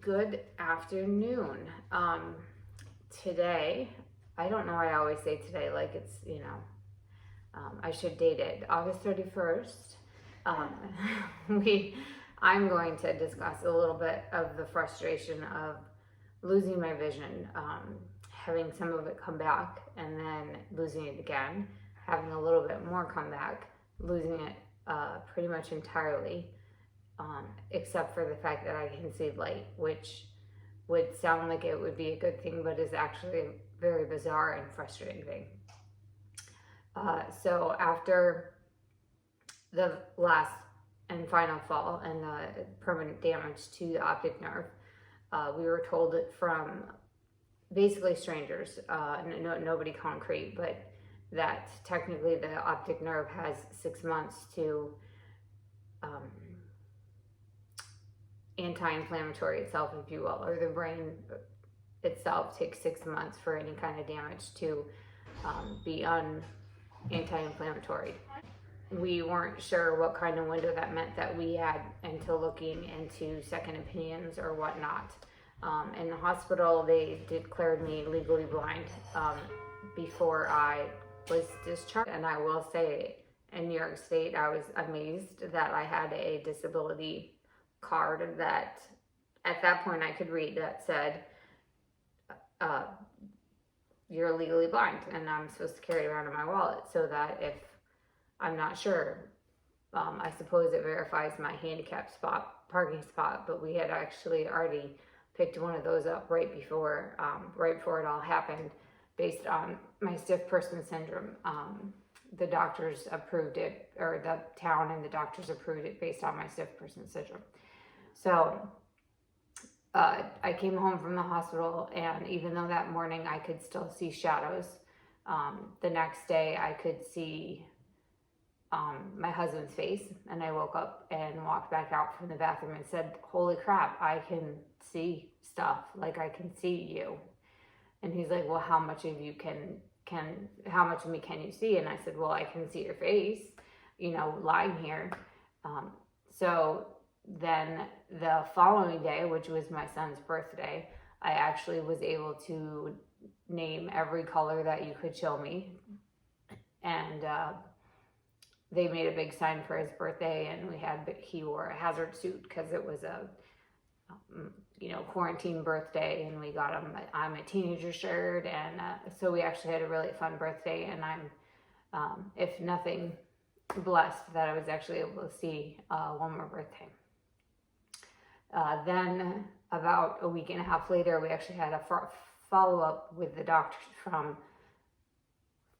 Good afternoon. Today, I don't know why I always say today like it's, I should date it. August 31st. Um, I'm going to discuss a little bit of the frustration of losing my vision, having some of it come back and then losing it again, having a little bit more come back, losing it pretty much entirely, except for the fact that I can see light, which would sound like it would be a good thing, but is actually a very bizarre and frustrating thing. So after the last and final fall and the permanent damage to the optic nerve, we were told it from basically strangers, nobody concrete, but that technically the optic nerve has 6 months to anti-inflammatory itself, if you will, or the brain itself takes 6 months for any kind of damage to be anti-inflammatory. We weren't sure what kind of window that meant that we had until looking into second opinions or whatnot. In the hospital, they declared me legally blind before I was discharged. And I will say, in New York State, I was amazed that I had a disability card that at that point I could read that said, you're legally blind, and I'm supposed to carry it around in my wallet so that if I'm not sure, I suppose it verifies my handicap parking spot, but we had actually already picked one of those up right before it all happened based on my stiff person syndrome. The doctors approved it, or the town and the doctors approved it based on my stiff person syndrome. So I came home from the hospital, and even though that morning I could still see shadows, the next day I could see my husband's face, and I woke up and walked back out from the bathroom and said, holy crap, I can see stuff, like I can see you. And he's like, well, how much of you how much of me can you see? And I said, well, I can see your face, lying here. So then the following day, which was my son's birthday, I actually was able to name every color that you could show me. And they made a big sign for his birthday, and he wore a hazard suit because it was a quarantine birthday, and we got him I'm a teenager shirt, and so we actually had a really fun birthday, and I'm if nothing, blessed that I was actually able to see one more birthday. Then about a week and a half later, we actually had a follow-up with the doctors from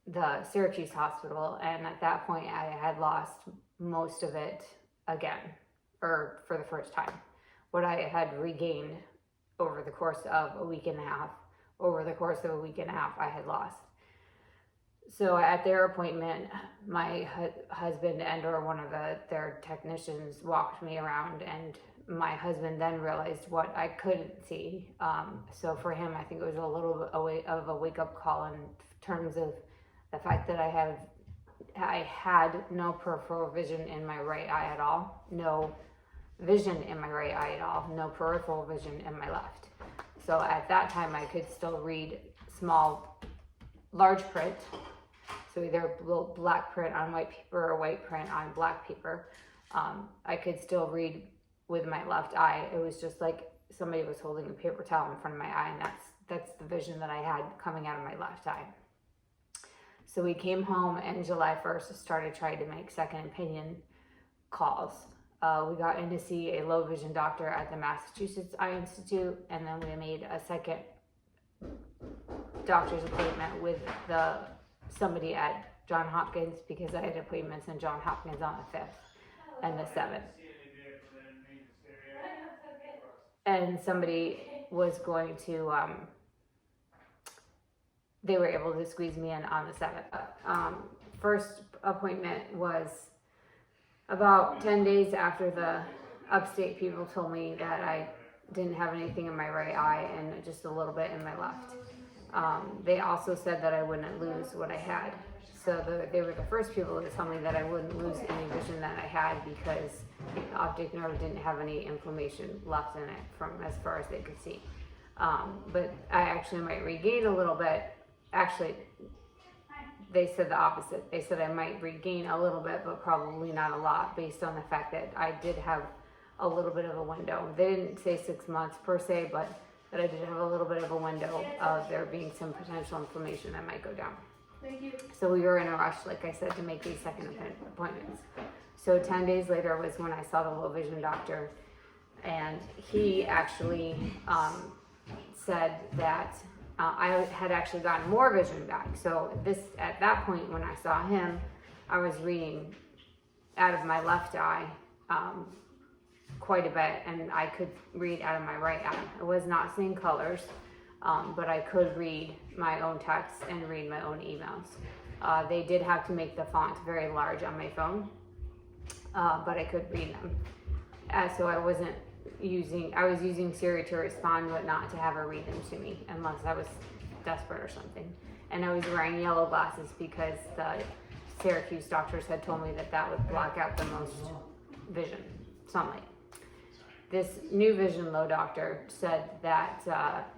the Syracuse hospital, and at that point I had lost most of it again, or for the first time. What I had regained over the course of a week and a half, I had lost. So at their appointment, my husband and or one of their technicians walked me around, and my husband then realized what I couldn't see. So for him, I think it was a little bit of a wake-up call in terms of the fact that I had no peripheral vision in my right eye at all, no vision in my right eye at all, no peripheral vision in my left. So at that time, I could still read large print, so either black print on white paper or white print on black paper. I could still read with my left eye. It was just like somebody was holding a paper towel in front of my eye, and that's the vision that I had coming out of my left eye. So we came home, and July 1st started trying to make second opinion calls. We got in to see a low vision doctor at the Massachusetts Eye Institute, and then we made a second doctor's appointment with somebody at Johns Hopkins, because I had appointments in Johns Hopkins on the 5th and the 7th. And somebody was going to, they were able to squeeze me in on the 7th. First appointment was about 10 days after the upstate people told me that I didn't have anything in my right eye and just a little bit in my left. They also said that I wouldn't lose what I had. So they were the first people to tell me that I wouldn't lose any vision that I had, because the optic nerve didn't have any inflammation left in it from as far as they could see. But I actually might regain a little bit. Actually, they said the opposite. They said I might regain a little bit, but probably not a lot, based on the fact that I did have a little bit of a window. They didn't say 6 months per se, but that I did have a little bit of a window of there being some potential inflammation that might go down. Thank you. So we were in a rush, like I said, to make these second appointments. So 10 days later was when I saw the low vision doctor, and he actually said that I had actually gotten more vision back. So at that point when I saw him, I was reading out of my left eye quite a bit, and I could read out of my right eye. I was not seeing colors, but I could read my own text and read my own emails. They did have to make the font very large on my phone, but I could read them. So I was using Siri to respond, but not to have her read them to me unless I was desperate or something. And I was wearing yellow glasses because the Syracuse doctors had told me that would block out the most vision, sunlight. This new vision low doctor said that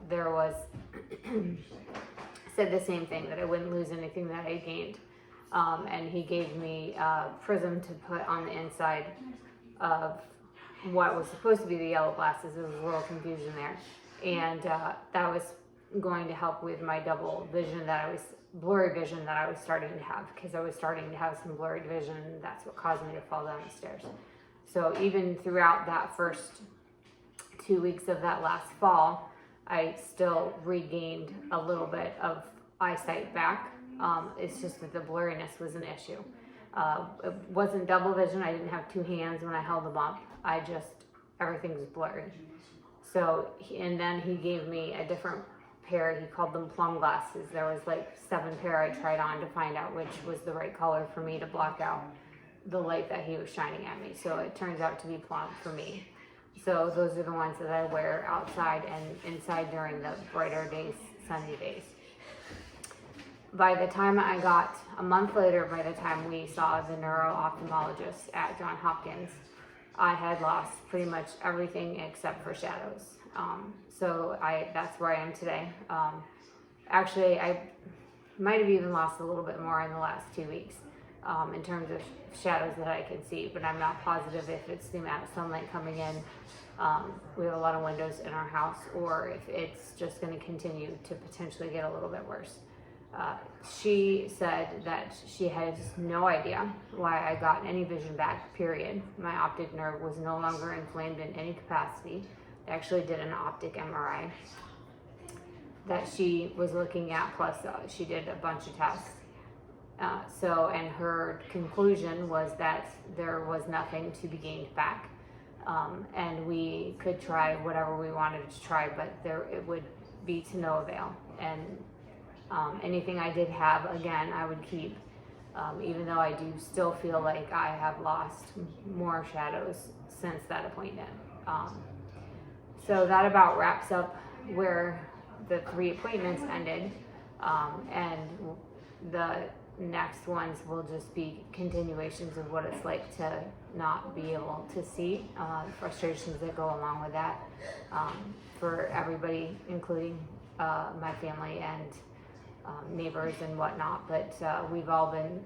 there was, said the same thing, that I wouldn't lose anything that I gained. And he gave me a prism to put on the inside of what was supposed to be the yellow glasses. There was a little confusion there. And that was going to help with my double vision blurry vision that I was starting to have, because I was starting to have some blurred vision, and that's what caused me to fall down the stairs. So even throughout that first 2 weeks of that last fall, I still regained a little bit of eyesight back. It's just that the blurriness was an issue. It wasn't double vision. I didn't have two hands when I held them up. Everything was blurry. So, and then he gave me a different pair. He called them plum glasses. There was like 7 pair I tried on to find out which was the right color for me to block out the light that he was shining at me. So it turns out to be plum for me. So those are the ones that I wear outside and inside during the brighter days, sunny days. By the time a month later, by the time we saw the neuro-ophthalmologist at Johns Hopkins, I had lost pretty much everything except for shadows. So that's where I am today. Actually, I might have even lost a little bit more in the last 2 weeks in terms of shadows that I can see, but I'm not positive if it's the amount of sunlight coming in. We have a lot of windows in our house, or if it's just going to continue to potentially get a little bit worse. She said that she has no idea why I got any vision back, period. My optic nerve was no longer inflamed in any capacity. They actually did an optic MRI that she was looking at, plus she did a bunch of tests. And her conclusion was that there was nothing to be gained back. And we could try whatever we wanted to try, but it would be to no avail. And anything I did have, again, I would keep, even though I do still feel like I have lost more shadows since that appointment. So that about wraps up where the 3 appointments ended, and the next ones will just be continuations of what it's like to not be able to see, frustrations that go along with that, for everybody, including my family and neighbors and whatnot. But we've all been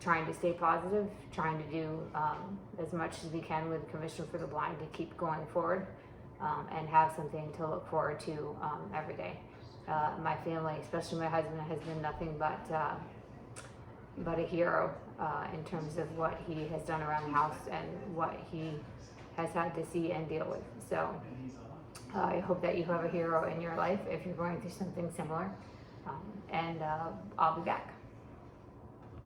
trying to stay positive, trying to do as much as we can with the Commission for the Blind to keep going forward, and have something to look forward to every day. My family, especially my husband, has been nothing but a hero in terms of what he has done around the house and what he has had to see and deal with. So I hope that you have a hero in your life if you're going through something similar. And I'll be back.